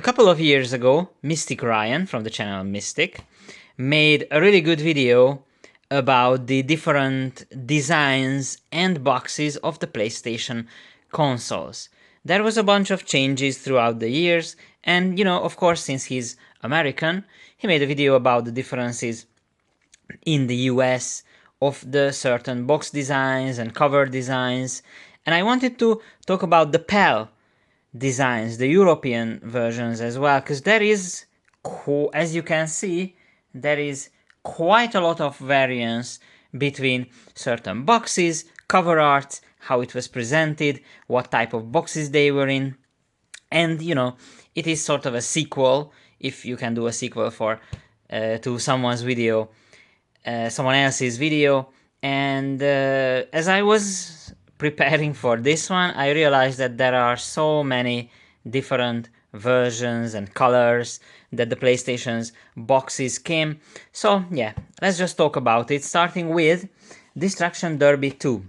couple of years ago, Mystic Ryan from the channel Mystic made a really good video about the different designs and boxes of the PlayStation consoles. There was a bunch of changes throughout the years, and of course, since he's American, he made a video about the differences in the US of the certain box designs and cover designs. And I wanted to talk about the PAL designs, the European versions as well, because there is, as you can see, there is quite a lot of variance between certain boxes, cover art, how it was presented, what type of boxes they were in, and it is sort of a sequel, if you can do a sequel for to someone's video, someone else's video. And as I was preparing for this one, I realized that there are so many different versions and colors that the PlayStation's boxes came. So yeah, let's just talk about it, starting with Destruction Derby 2.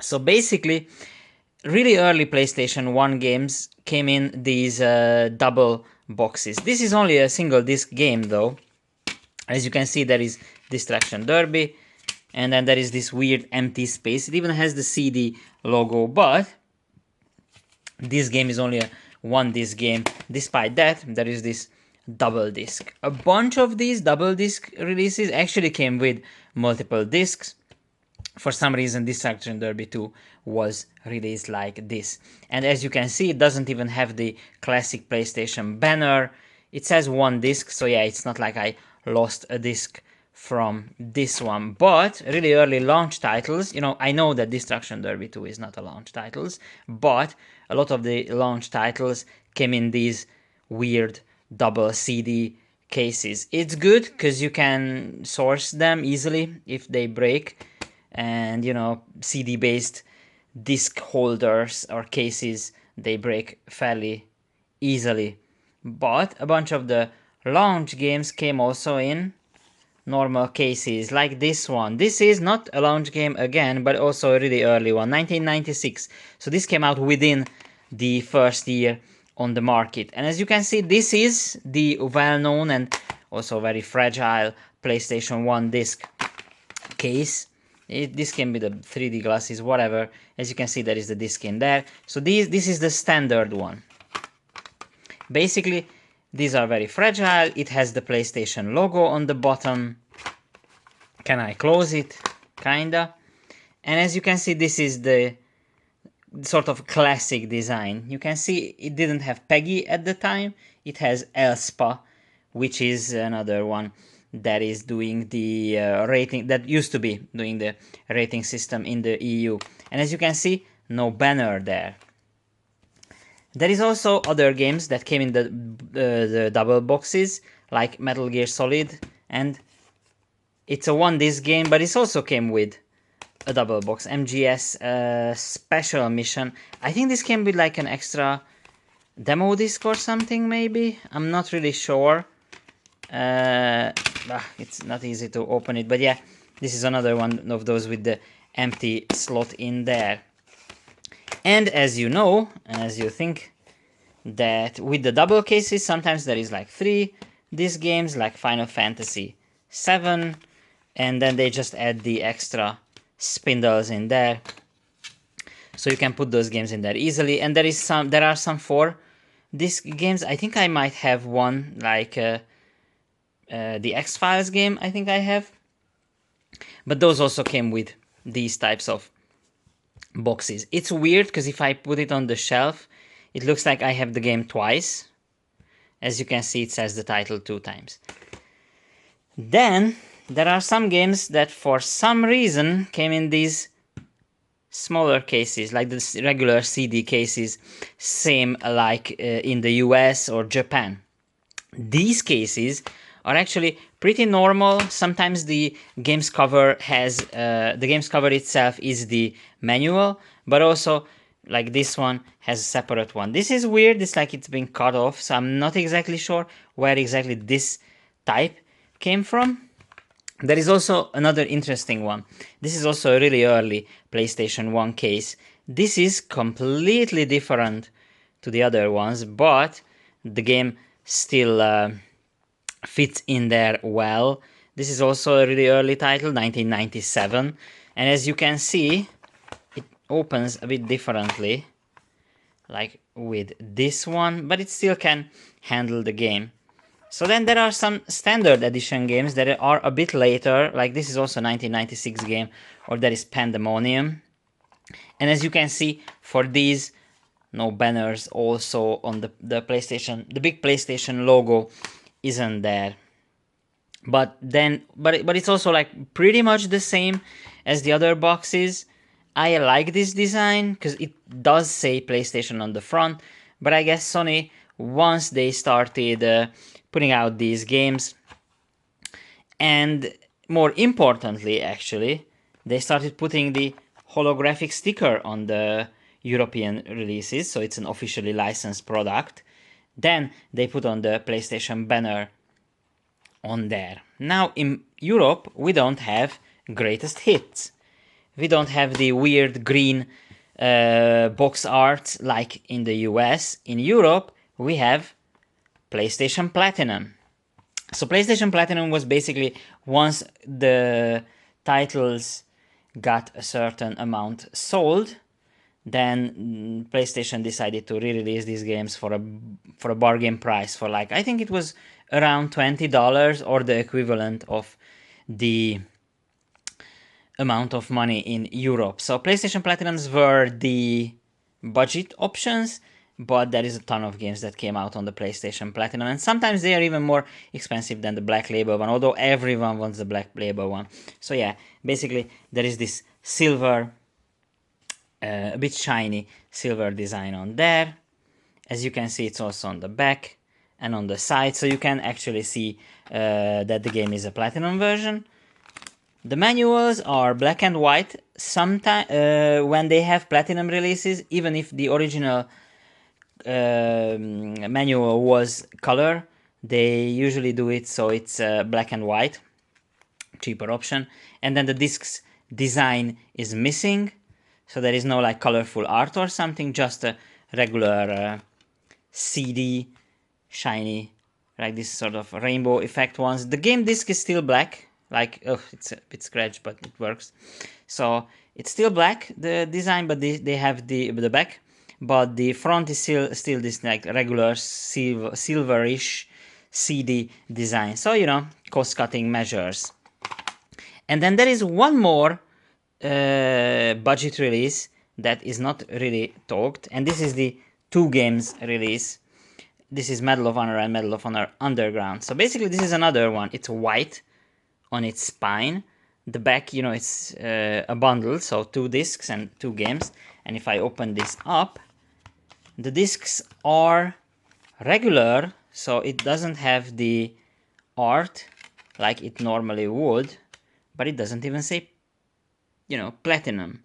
So basically, really early PlayStation 1 games came in these double boxes. This is only a single disc game though. As you can see, there is Destruction Derby, and then there is this weird empty space. It even has the CD logo, but this game is only a one disc game. Despite that, there is this double disc. A bunch of these double disc releases actually came with multiple discs. For some reason, Destruction Derby 2 was released like this. And as you can see, it doesn't even have the classic PlayStation banner. It says one disc, so yeah, it's not like I lost a disc from this one. But really early launch titles, I know that Destruction Derby 2 is not a launch titles, but a lot of the launch titles came in these weird double CD cases. It's good because you can source them easily if they break, and CD based disc holders or cases, they break fairly easily. But a bunch of the launch games came also in normal cases, like this one. This is not a launch game again, but also a really early one, 1996. So this came out within the first year on the market. And as you can see, this is the well-known and also very fragile PlayStation 1 disc case. This came with the 3D glasses, whatever. As you can see, there is the disc in there. So this is the standard one. Basically, these are very fragile. It has the PlayStation logo on the bottom. Can I close it? Kinda. And as you can see, this is the sort of classic design. You can see it didn't have PEGI at the time. It has ELSPA, which is another one that is doing the rating, that used to be doing the rating system in the EU. And as you can see, no banner there. There is also other games that came in the double boxes, like Metal Gear Solid, and it's a one disc game, but it also came with a double box. MGS Special Mission. I think this came with like an extra demo disc or something, maybe? I'm not really sure. It's not easy to open it, but yeah, this is another one of those with the empty slot in there. And as you know, as you think, that with the double cases, sometimes there is like 3 disc games, like Final Fantasy 7, and then they just add the extra spindles in there, so you can put those games in there easily. And there are some 4 disc games. I think I might have one, like the X-Files game, I think I have, but those also came with these types of boxes. It's weird because if I put it on the shelf, it looks like I have the game twice. As you can see, it says the title 2 times. Then there are some games that for some reason came in these smaller cases, like the regular CD cases, same like in the US or Japan. These cases are actually pretty normal. Sometimes the game's cover has, the game's cover itself is the manual, but also like this one has a separate one. This is weird, it's like it's been cut off, so I'm not exactly sure where exactly this type came from. There is also another interesting one. This is also a really early PlayStation 1 case. This is completely different to the other ones, but the game still fits in there well. This is also a really early title, 1997, and as you can see, it opens a bit differently, like with this one, but it still can handle the game. So then there are some standard edition games that are a bit later, like this is also a 1996 game, or there is Pandemonium. And as you can see, for these, no banners also on the PlayStation, the big PlayStation logo isn't there. But it's also like pretty much the same as the other boxes. I like this design because it does say PlayStation on the front, but I guess Sony, once they started putting out these games, and more importantly actually, they started putting the holographic sticker on the European releases, so it's an officially licensed product. Then they put on the PlayStation banner on there. Now in Europe we don't have greatest hits. We don't have the weird green box art like in the US. In Europe we have PlayStation Platinum. So PlayStation Platinum was basically once the titles got a certain amount sold, then PlayStation decided to re-release these games for a bargain price, for like, I think it was around $20 or the equivalent of the amount of money in Europe. So PlayStation Platinums were the budget options, but there is a ton of games that came out on the PlayStation Platinum, and sometimes they are even more expensive than the Black Label one, although everyone wants the Black Label one. So yeah, basically there is this silver, a bit shiny silver design on there. As you can see, it's also on the back and on the side, so you can actually see that the game is a Platinum version. The manuals are black and white. Sometimes when they have Platinum releases, even if the original manual was color, they usually do it so it's black and white, cheaper option. And then the disc's design is missing, so there is no like colorful art or something, just a regular CD, shiny, like this sort of rainbow effect ones. The game disc is still black, like, oh, it's a bit scratched, but it works. So it's still black, the design, but they have the back, but the front is still this like regular silverish CD design. So, you know, cost-cutting measures. And then there is one more budget release that is not really talked, and this is the 2 games release. This is Medal of Honor and Medal of Honor Underground. So basically this is another one. It's white on its spine. The back, you know, it's a bundle, so 2 discs and 2 games. And if I open this up, the discs are regular, so it doesn't have the art like it normally would, but it doesn't even say, you know, Platinum.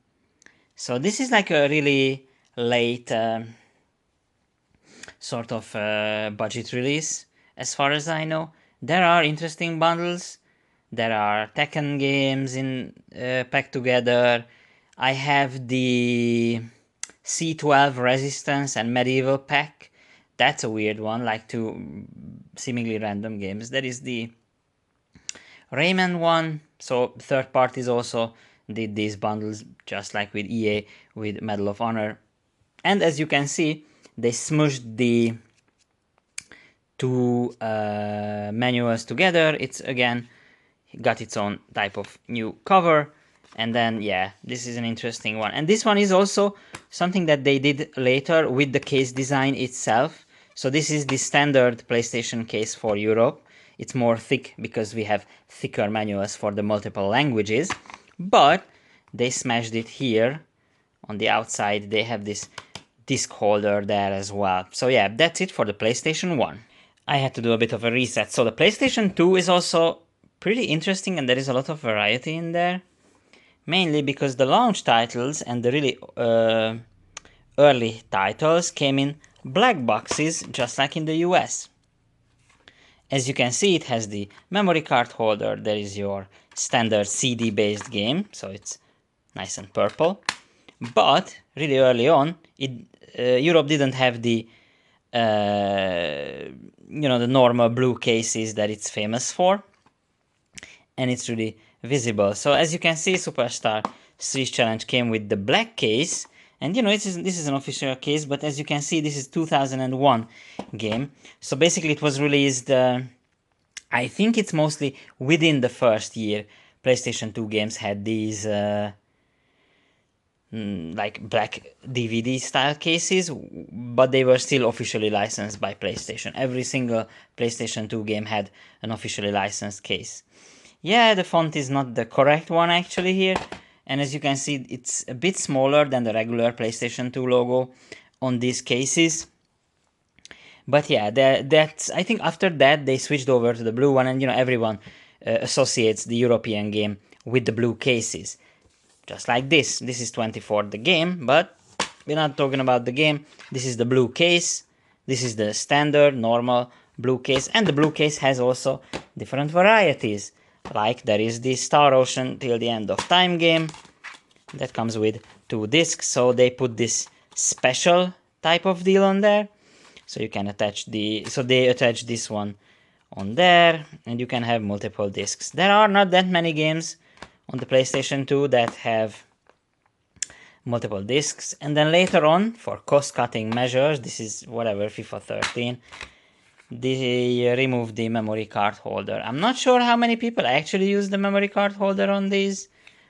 So this is like a really late sort of budget release, as far as I know. There are interesting bundles. There are Tekken games in packed together. I have the C12 Resistance and Medieval pack. That's a weird one, like 2 seemingly random games. There is the Rayman one. So third parties also did these bundles, just like with EA with Medal of Honor. And as you can see, they smushed the 2 manuals together. It's again got its own type of new cover, and then yeah, this is an interesting one. And this one is also something that they did later with the case design itself. So this is the standard PlayStation case for Europe. It's more thick because we have thicker manuals for the multiple languages, but they smashed it here on the outside. They have this disc holder there as well. So yeah, that's it for the PlayStation 1. I had to do a bit of a reset. So the PlayStation 2 is also pretty interesting, and there is a lot of variety in there. Mainly because the launch titles and the really early titles came in black boxes, just like in the US. As you can see, it has the memory card holder. There is your standard CD-based game, so it's nice and purple. But really early on, Europe didn't have the the normal blue cases that it's famous for, and it's really visible. So as you can see, Superstar 3 Challenge came with the black case, and this is an official case, but as you can see, this is 2001 game. So basically it was released, I think it's mostly within the first year. PlayStation 2 games had these like black DVD style cases, but they were still officially licensed by PlayStation. Every single PlayStation 2 game had an officially licensed case. Yeah, the font is not the correct one actually here, and as you can see, it's a bit smaller than the regular PlayStation 2 logo on these cases. But yeah, that's, I think after that they switched over to the blue one, and everyone associates the European game with the blue cases. Just like this. This is 24, the game, but we're not talking about the game. This is the blue case. This is the standard, normal blue case, and the blue case has also different varieties. Like there is the Star Ocean Till the End of Time game that comes with 2 discs, so they put this special type of deal on there. So you can attach they attach this one on there, and you can have multiple discs. There are not that many games on the PlayStation 2 that have multiple discs, and then later on, for cost-cutting measures, this is whatever, FIFA 13, they removed the memory card holder. I'm not sure how many people actually use the memory card holder on these,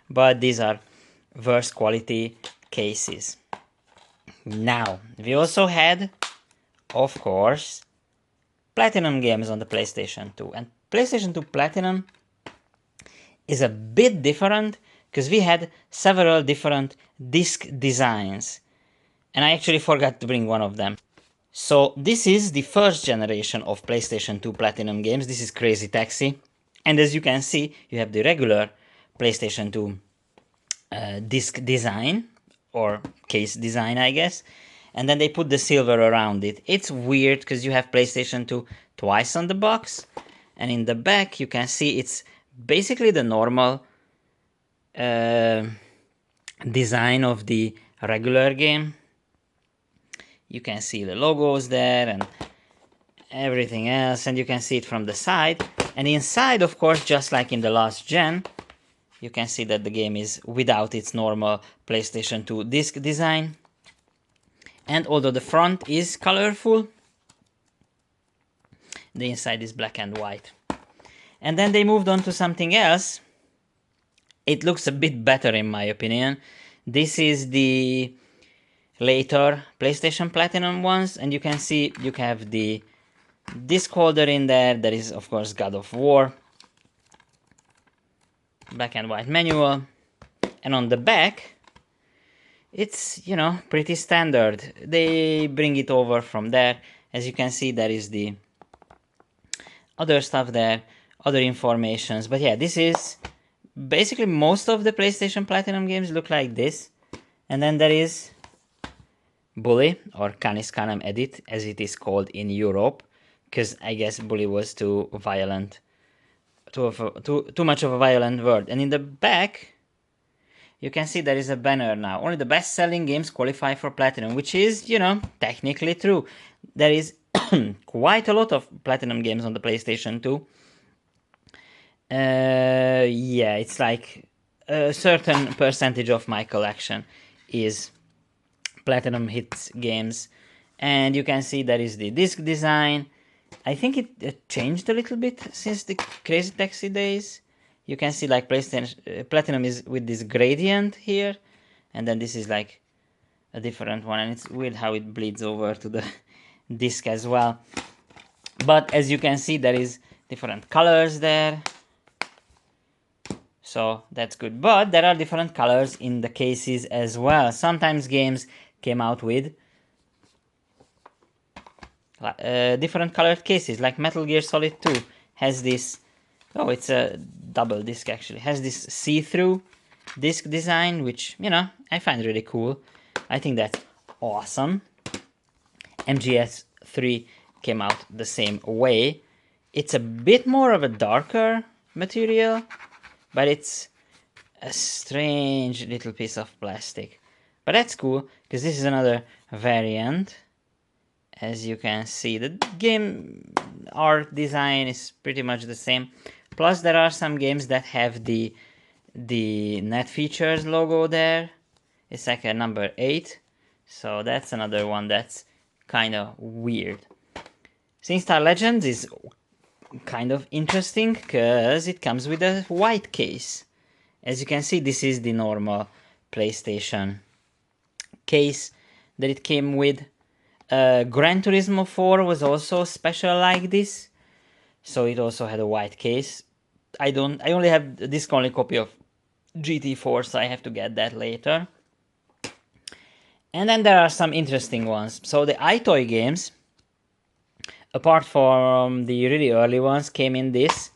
but these are worse quality cases. Now, we also had, of course, Platinum games on the PlayStation 2, and PlayStation 2 Platinum is a bit different because we had several different disc designs, and I actually forgot to bring one of them. So this is the first generation of PlayStation 2 Platinum games. This is Crazy Taxi, and as you can see, you have the regular PlayStation 2 disc design, or case design, I guess, and then they put the silver around it. It's weird because you have PlayStation 2 twice on the box, and in the back you can see it's basically the normal design of the regular game. You can see the logos there and everything else, and you can see it from the side. And inside, of course, just like in the last gen, you can see that the game is without its normal PlayStation 2 disc design. And although the front is colorful, the inside is black and white. And then they moved on to something else. It looks a bit better in my opinion. This is the later PlayStation Platinum ones, and you can see you have the disc holder in there. There is, of course, God of War, black and white manual, and on the back, it's, pretty standard. They bring it over from there. As you can see, there is the other stuff there, other informations. But yeah, this is basically most of the PlayStation Platinum games look like this. And then there is Bully, or Canis Canem Edit, as it is called in Europe, because I guess Bully was too violent, too much of a violent word. And in the back, you can see there is a banner now. Only the best-selling games qualify for Platinum, which is, technically true. There is quite a lot of Platinum games on the PlayStation 2. Yeah, it's like a certain percentage of my collection is Platinum hits games. And you can see there is the disc design. I think it changed a little bit since the Crazy Taxi days. You can see like PlayStation Platinum is with this gradient here, and then this is like a different one, and it's weird how it bleeds over to the disc as well. But as you can see, there is different colors there, so that's good. But there are different colors in the cases as well. Sometimes games came out with different colored cases, like Metal Gear Solid 2 has this, oh, it's a double disc actually, has this see-through disc design, which, I find really cool. I think that's awesome. MGS3 came out the same way. It's a bit more of a darker material, but it's a strange little piece of plastic. But that's cool, because this is another variant. As you can see, the game art design is pretty much the same. Plus, there are some games that have the net features logo there. It's like a number 8, so that's another one that's kind of weird. SingStar Legends is kind of interesting because it comes with a white case. As you can see, this is the normal PlayStation case that it came with. Gran Turismo 4 was also special like this, so it also had a white case. I only have a disc-only copy of GT4, so I have to get that later. And then there are some interesting ones. So the iToy games, apart from the really early ones, came in this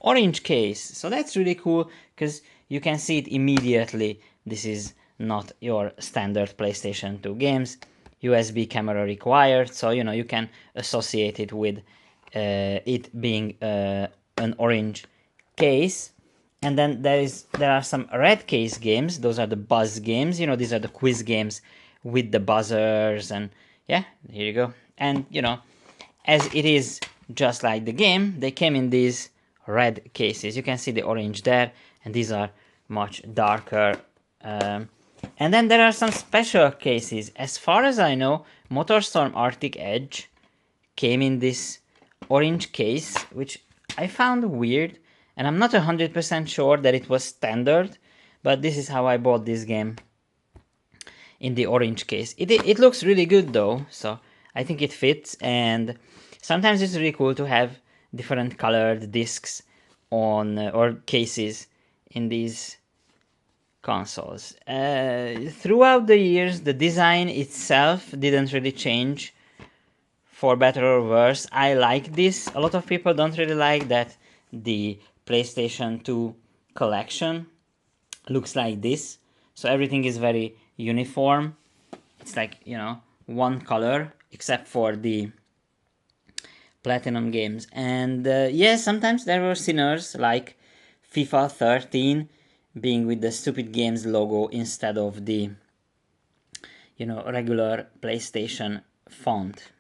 orange case. So that's really cool because you can see it immediately. This is not your standard PlayStation 2 games. USB camera required, so you can associate it with it being an orange case. And then there are some red case games. Those are the buzz games. These are the quiz games with the buzzers, and yeah, here you go. And as it is just like the game, they came in these red cases. You can see the orange there, and these are much darker. And then there are some special cases. As far as I know, MotorStorm Arctic Edge came in this orange case, which I found weird, and I'm not 100% sure that it was standard, but this is how I bought this game, in the orange case. It looks really good though, so I think it fits, and sometimes it's really cool to have different colored discs on or cases in these consoles. Throughout the years, the design itself didn't really change for better or worse. I like this. A lot of people don't really like that the PlayStation 2 collection looks like this. So everything is very uniform. It's like, one color, except for the Platinum games. And yeah, sometimes there were sinners like FIFA 13 being with the Stupid Games logo instead of the regular PlayStation font.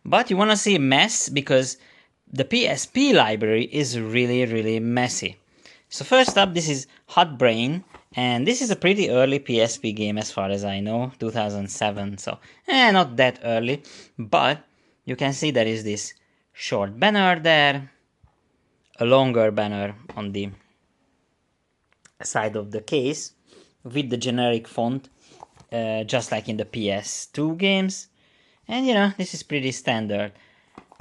But you want to see mess because the PSP library is really messy. So first up, this is Hot Brain, and this is a pretty early PSP game as far as I know, 2007, so not that early, but you can see there is this short banner there, a longer banner on the side of the case with the generic font, just like in the PS2 games. And this is pretty standard.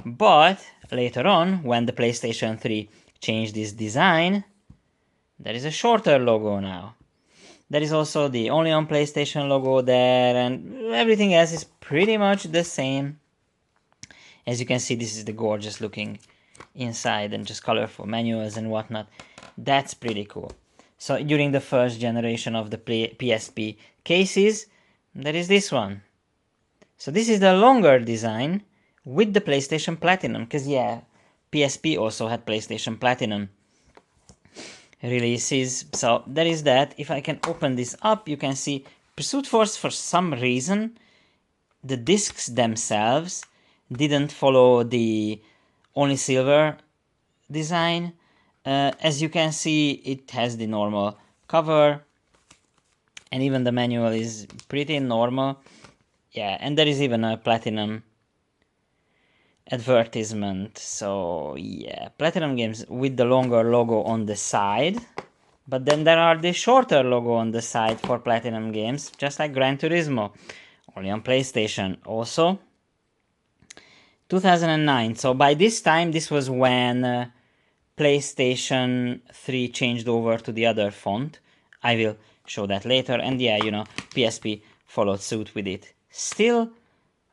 But later on, when the PlayStation 3 changed this design, there is a shorter logo now. There is also the Only on PlayStation logo there, and everything else is pretty much the same. As you can see, this is the gorgeous looking inside and just colorful manuals and whatnot. That's pretty cool. So during the first generation of the PSP cases, there is this one. So this is the longer design with the PlayStation Platinum, because yeah, PSP also had PlayStation Platinum releases. So there is that. If I can open this up, you can see Pursuit Force, for some reason, the discs themselves didn't follow the only silver design. As you can see, it has the normal cover, and even the manual is pretty normal. Yeah, and there is even a Platinum advertisement. So yeah, Platinum games with the longer logo on the side, but then there are the shorter logo on the side for Platinum games, just like Gran Turismo, only on PlayStation. Also 2009, so by this time, this was when PlayStation 3 changed over to the other font. I will show that later, and yeah, PSP followed suit with it. Still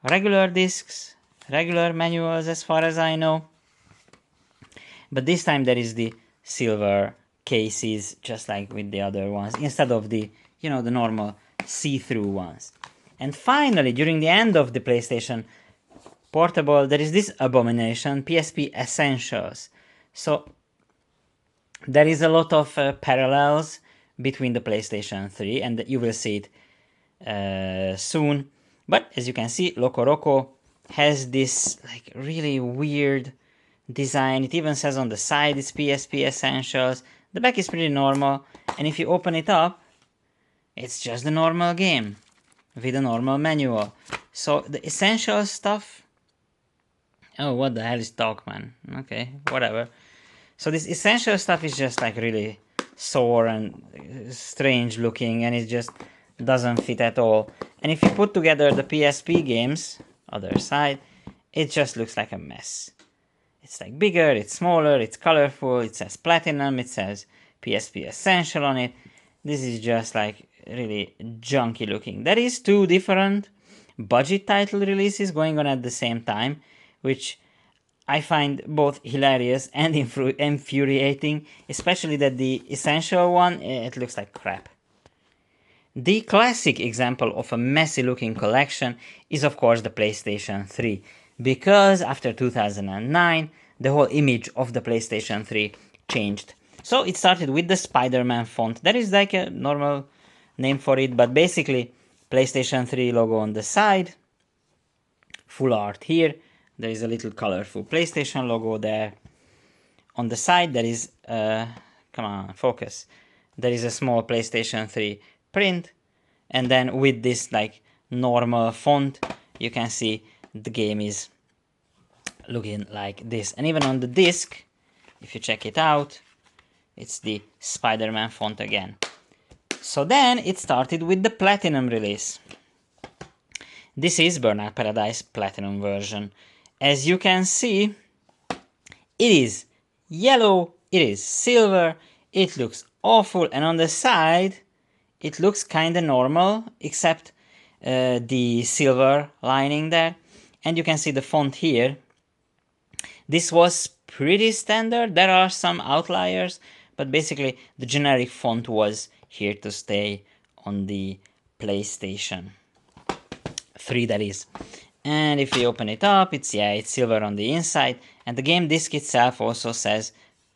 regular discs, regular manuals as far as I know, but this time there is the silver cases, just like with the other ones, instead of the the normal see-through ones. And finally, during the end of the PlayStation Portable, there is this abomination, PSP Essentials. So there is a lot of parallels between the PlayStation 3, and you will see it soon. But as you can see, Loco Roco has this like really weird design. It even says on the side it's PSP Essentials. The back is pretty normal, and if you open it up, it's just the normal game with a normal manual. So the essential stuff. Oh, what the hell is Talkman? Okay, whatever. So this essential stuff is just like really sore and strange looking, and it just doesn't fit at all. And if you put together the PSP games, other side, it just looks like a mess. It's like bigger, it's smaller, it's colorful, it says Platinum, it says PSP Essential on it. This is just like really junky looking. There is two different budget title releases going on at the same time, which I find both hilarious and infuriating, especially that the Essential one, it looks like crap. The classic example of a messy looking collection is of course the PlayStation 3, because after 2009 the whole image of the PlayStation 3 changed. So it started with the Spider-Man font. That is like a normal name for it, but basically PlayStation 3 logo on the side, full art here, there is a little colorful PlayStation logo there. On the side there is, come on, focus, there is a small PlayStation 3 print, and then with this like normal font you can see the game is looking like this. And even on the disc, if you check it out, it's the Spider-Man font again. So then it started with the Platinum release. This is Burnout Paradise Platinum version. As you can see, it is yellow, it is silver, it looks awful, and on the side it looks kinda normal, except the silver lining there. And you can see the font here. This was pretty standard, there are some outliers, but basically the generic font was here to stay on the PlayStation 3, that is. And if we open it up, it's silver on the inside, and the game disc itself also says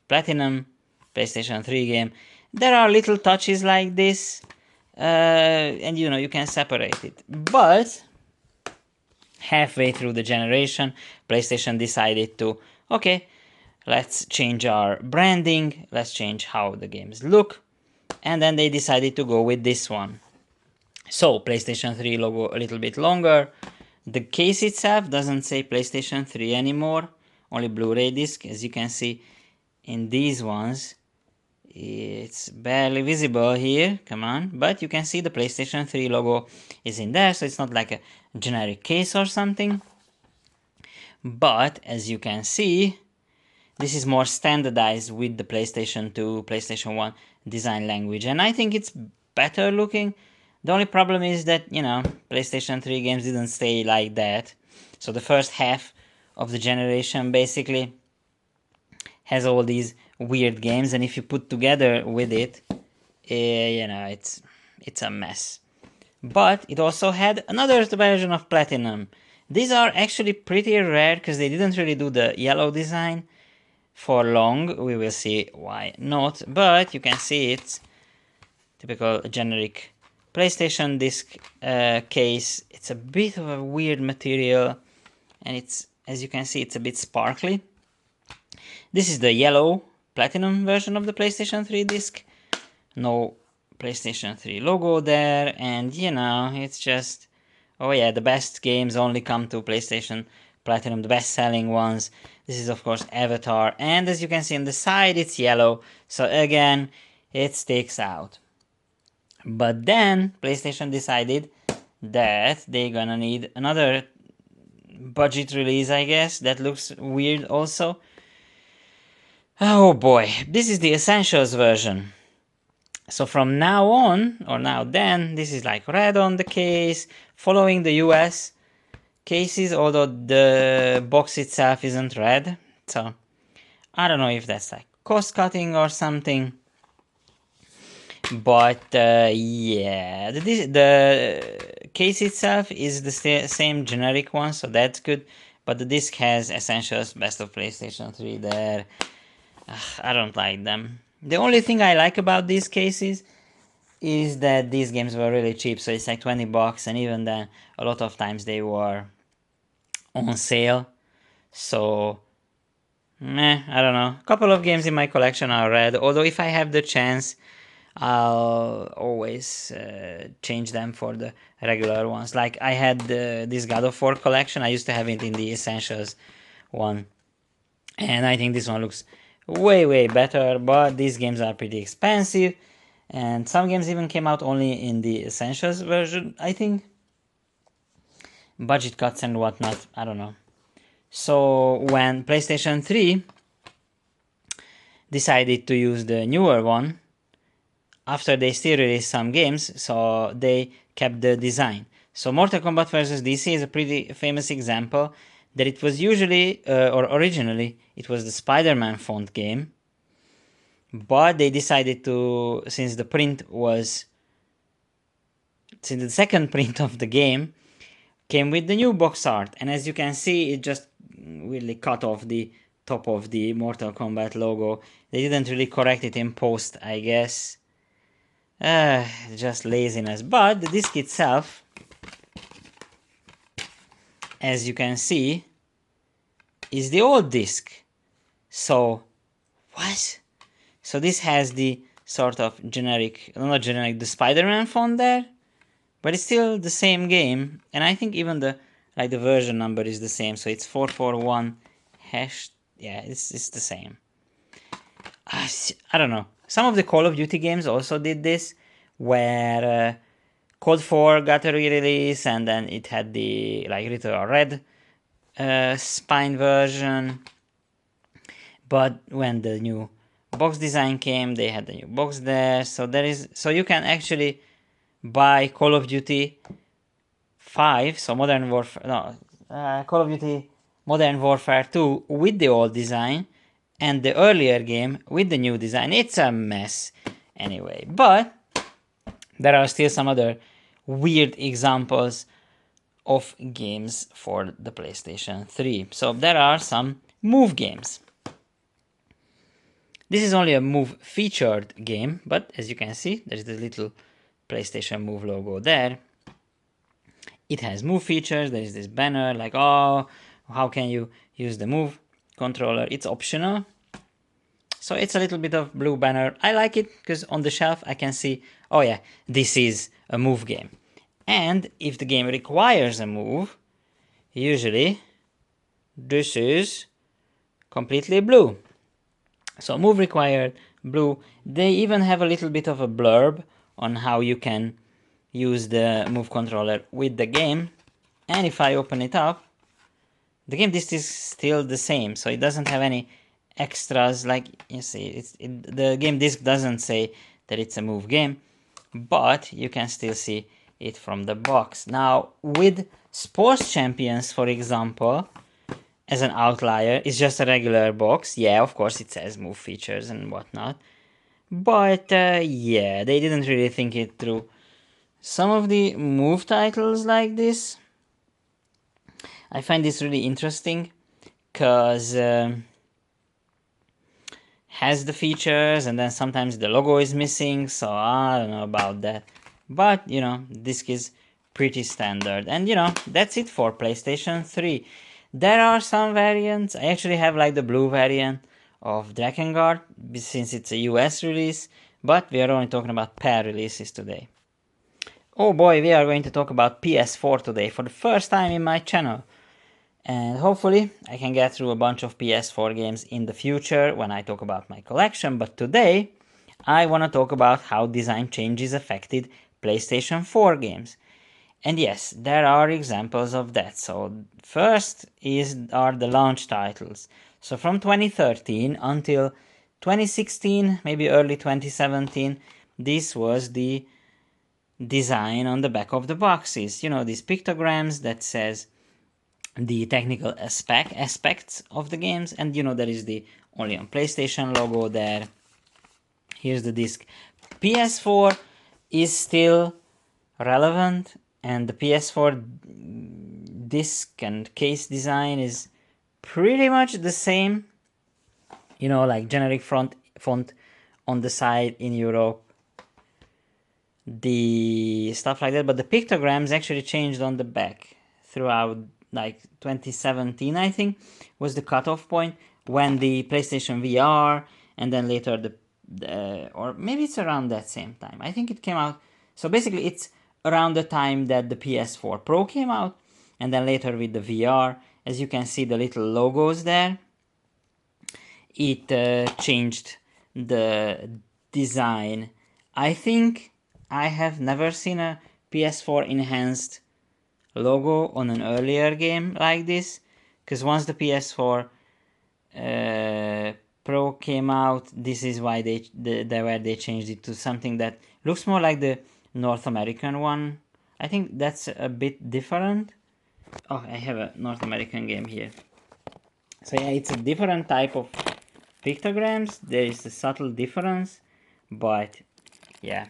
Platinum PlayStation 3 game. There are little touches like this, and you can separate it. But halfway through the generation, PlayStation decided to, okay, let's change our branding, let's change how the games look, and then they decided to go with this one. So PlayStation 3 logo a little bit longer. The case itself doesn't say PlayStation 3 anymore, only Blu-ray disc. As you can see in these ones, it's barely visible here, come on, but you can see the PlayStation 3 logo is in there, so it's not like a generic case or something. But as you can see, this is more standardized with the PlayStation 2, PlayStation 1 design language, and I think it's better looking. The only problem is that, PlayStation 3 games didn't stay like that. So the first half of the generation basically has all these weird games, and if you put together with it, it's a mess. But it also had another version of Platinum. These are actually pretty rare because they didn't really do the yellow design for long. We will see why not, but you can see it's typical generic PlayStation disc case. It's a bit of a weird material, and it's, as you can see, it's a bit sparkly. This is the yellow Platinum version of the PlayStation 3 disc. No PlayStation 3 logo there, and it's just, oh yeah, the best games only come to PlayStation Platinum, the best selling ones. This is of course Avatar, and as you can see on the side it's yellow, so again it sticks out. But then PlayStation decided that they're gonna need another budget release, I guess, that looks weird also. Oh boy, this is the Essentials version. So from now on, or now then, this is like red on the case, following the US cases, although the box itself isn't red. So I don't know if that's like cost cutting or something. But yeah, the case itself is the same generic one, so that's good. But the disc has Essentials Best of PlayStation 3 there. I don't like them. The only thing I like about these cases is that these games were really cheap, so it's like 20 bucks, and even then, a lot of times they were on sale. So, I don't know. A couple of games in my collection are red, although if I have the chance, I'll always change them for the regular ones. Like I had this God of War collection, I used to have it in the Essentials one, and I think this one looks way better, but these games are pretty expensive, and some games even came out only in the Essentials version, I think. Budget cuts and whatnot, I don't know. So when PlayStation 3 decided to use the newer one, after they still released some games, so they kept the design. So Mortal Kombat vs. DC is a pretty famous example that it was usually, or originally, it was the Spider-Man font game, but they decided to, since the second print of the game came with the new box art, and as you can see, it just really cut off the top of the Mortal Kombat logo. They didn't really correct it in post, I guess. Just laziness. But the disc itself, as you can see, is the old disc. So, what? So this has the sort of generic, not generic, the Spider-Man font there, but it's still the same game, and I think even the version number is the same, so it's 441 hash. Yeah, it's the same. I don't know. Some of the Call of Duty games also did this, where Code 4 got a re-release, and then it had the little red spine version. But when the new box design came, they had the new box there. So you can actually buy Call of Duty 5, so Modern Warfare, no, Call of Duty Modern Warfare 2 with the old design, and the earlier game with the new design. It's a mess anyway, but there are still some other weird examples of games for the PlayStation 3. So there are some Move games. This is only a Move featured game, but as you can see, there's the little PlayStation Move logo there. It has Move features. There is this banner like, oh, how can you use the Move controller? It's optional. So it's a little bit of blue banner. I like it because on the shelf I can see, oh yeah, this is a Move game. And if the game requires a move, usually this is completely blue. So move required, blue. They even have a little bit of a blurb on how you can use the Move controller with the game. And if I open it up, the game disc is still the same, so it doesn't have any extras. Like you see, the game disc doesn't say that it's a Move game, but you can still see it from the box. Now with Sports Champions, for example, as an outlier, it's just a regular box. Yeah, of course it says Move features and whatnot, but yeah, they didn't really think it through. Some of the Move titles like this, I find this really interesting because has the features and then sometimes the logo is missing, so I don't know about that. But, disc is pretty standard. And, that's it for PlayStation 3. There are some variants. I actually have the blue variant of Drakengard since it's a US release, but we are only talking about pair releases today. Oh boy, we are going to talk about PS4 today for the first time in my channel. And hopefully I can get through a bunch of PS4 games in the future when I talk about my collection, but today I want to talk about how design changes affected PlayStation 4 games. And yes, there are examples of that. So first are the launch titles. So from 2013 until 2016, maybe early 2017, this was the design on the back of the boxes. These pictograms that says the technical aspects of the games, and there is the only on PlayStation logo there. Here's the disc. PS4 is still relevant, and the PS4 disc and case design is pretty much the same. Like generic font on the side in Europe. the stuff like that, but the pictograms actually changed on the back throughout like 2017, I think, was the cutoff point when the PlayStation VR and then later or maybe it's around that same time. I think it came out. So basically, it's around the time that the PS4 Pro came out, and then later with the VR, as you can see the little logos there, it changed the design. I think I have never seen a PS4 enhanced logo on an earlier game like this, because once the PS4 Pro came out, this is why they changed it to something that looks more like the North American one. I think that's a bit different. Oh, I have a North American game here. So yeah, it's a different type of pictograms. There is a subtle difference, but yeah,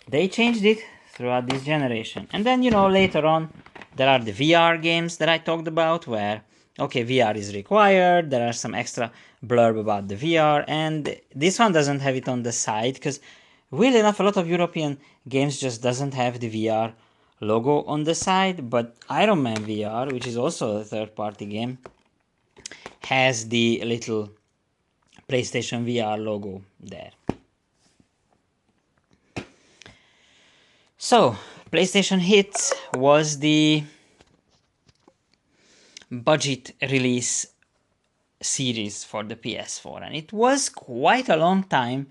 they changed it throughout this generation. And then, you know, later on, there are the VR games that I talked about where, okay, VR is required. There are some extra blurb about the VR, and this one doesn't have it on the side because, weirdly enough, a lot of European games just doesn't have the VR logo on the side. But Iron Man VR, which is also a third-party game, has the little PlayStation VR logo there. So, PlayStation Hits was the budget release series for the PS4, and it was quite a long time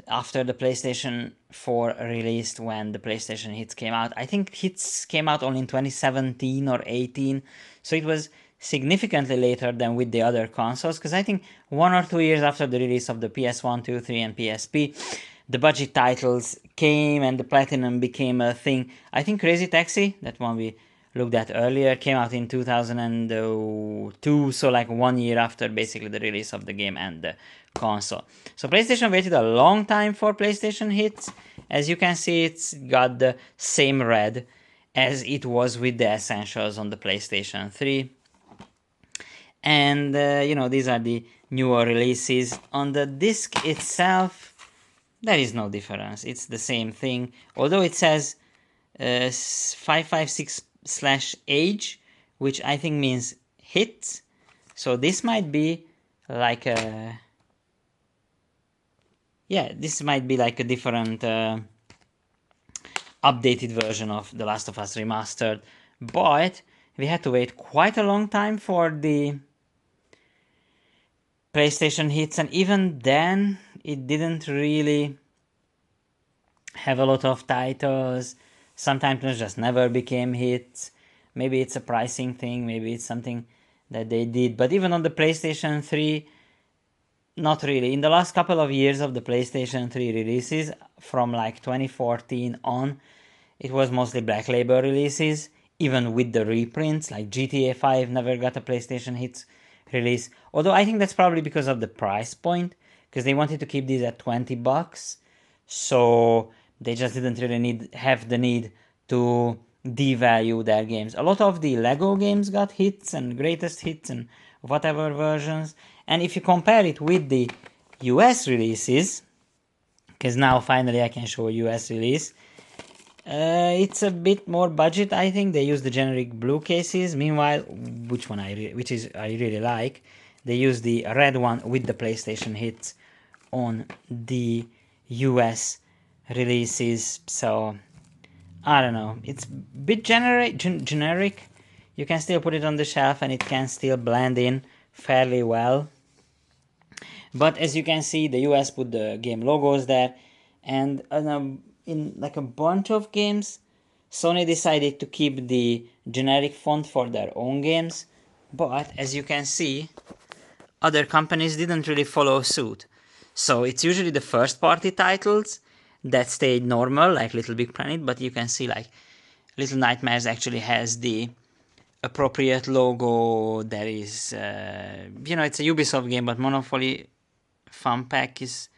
after the PlayStation 4 released when the PlayStation Hits came out. I think Hits came out only in 2017 or 18, so it was significantly later than with the other consoles, because I think 1 or 2 years after the release of the PS1, 2, 3, and PSP, the budget titles came and the Platinum became a thing. I think Crazy Taxi, that one we looked at earlier, came out in 2002, so like 1 year after basically the release of the game and the console. So PlayStation waited a long time for PlayStation Hits. As you can see, it's got the same red as it was with the Essentials on the PlayStation 3. And, you know, these are the newer releases. On the disc itself, there is no difference. It's the same thing. Although it says 556/age, which I think means hits. So this might be like a... Yeah, this might be like a different updated version of The Last of Us Remastered. But we had to wait quite a long time for the PlayStation Hits, and even then it didn't really have a lot of titles. Some titles just never became hits. Maybe it's a pricing thing, maybe it's something that they did. But even on the PlayStation 3, not really. In the last couple of years of the PlayStation 3 releases, from like 2014 on, it was mostly Black Label releases, even with the reprints. Like GTA 5 never got a PlayStation Hits release. Although I think that's probably because of the price point, because they wanted to keep these at $20. So they just didn't really have the need to devalue their games. A lot of the Lego games got hits and greatest hits and whatever versions. And if you compare it with the US releases, because now finally I can show a US release, it's a bit more budget. I think they use the generic blue cases. Meanwhile, which I really like, they use the red one with the PlayStation Hits on the US releases. So I don't know, it's a bit generic. You can still put it on the shelf and it can still blend in fairly well. But as you can see, the US put the game logos there, and in like a bunch of games, Sony decided to keep the generic font for their own games. But as you can see, other companies didn't really follow suit. So it's usually the first party titles that stayed normal, like Little Big Planet, but you can see like Little Nightmares actually has the appropriate logo. There is, it's a Ubisoft game, but Monopoly Fun Pack is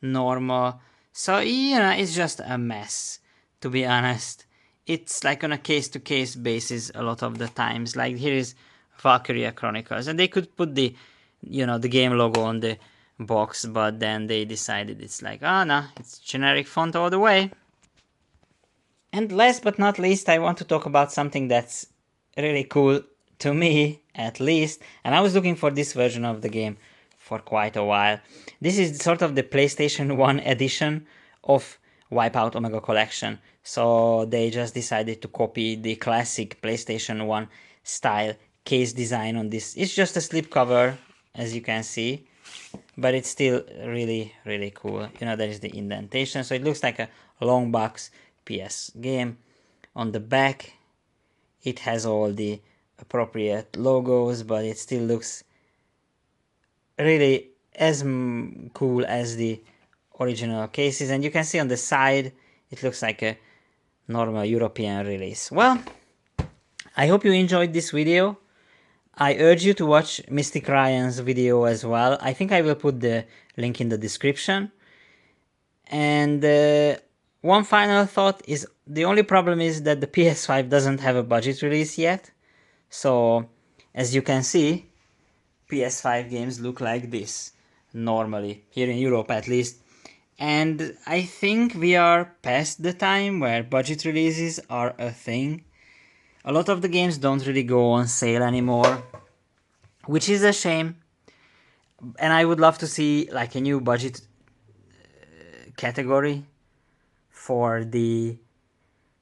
normal. So, it's just a mess, to be honest. It's like on a case-to-case basis a lot of the times. Like here is Valkyria Chronicles, and they could put the game logo on the box, but then they decided it's like, no, it's generic font all the way. And last but not least, I want to talk about something that's really cool, to me at least, and I was looking for this version of the game for quite a while. This is sort of the PlayStation 1 edition of Wipeout Omega Collection. So they just decided to copy the classic PlayStation 1 style case design on this. It's just a slipcover, as you can see, but it's still really, really cool. You know, there is the indentation, so it looks like a long box PS game. On the back, it has all the appropriate logos, but it still looks really as cool as the original cases. And you can see on the side, it looks like a normal European release. Well, I hope you enjoyed this video. I urge you to watch Mystic Ryan's video as well. I think I will put the link in the description. And one final thought is, the only problem is that the PS5 doesn't have a budget release yet. So, as you can see, PS5 games look like this, normally, here in Europe at least. And I think we are past the time where budget releases are a thing. A lot of the games don't really go on sale anymore, which is a shame. And I would love to see like a new budget category for the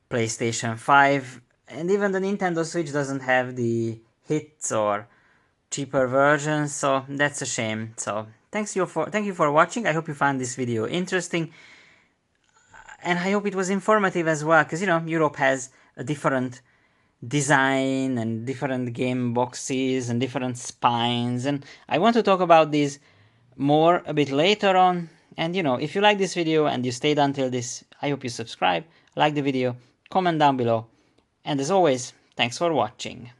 PlayStation 5, and even the Nintendo Switch doesn't have the hits or cheaper versions, so that's a shame. So thank you for watching. I hope you found this video interesting, and I hope it was informative as well, because you know, Europe has a different design and different game boxes and different spines, and I want to talk about these more a bit later on. And you know, if you like this video and you stayed until this, I hope you subscribe, like the video, comment down below, and as always, thanks for watching.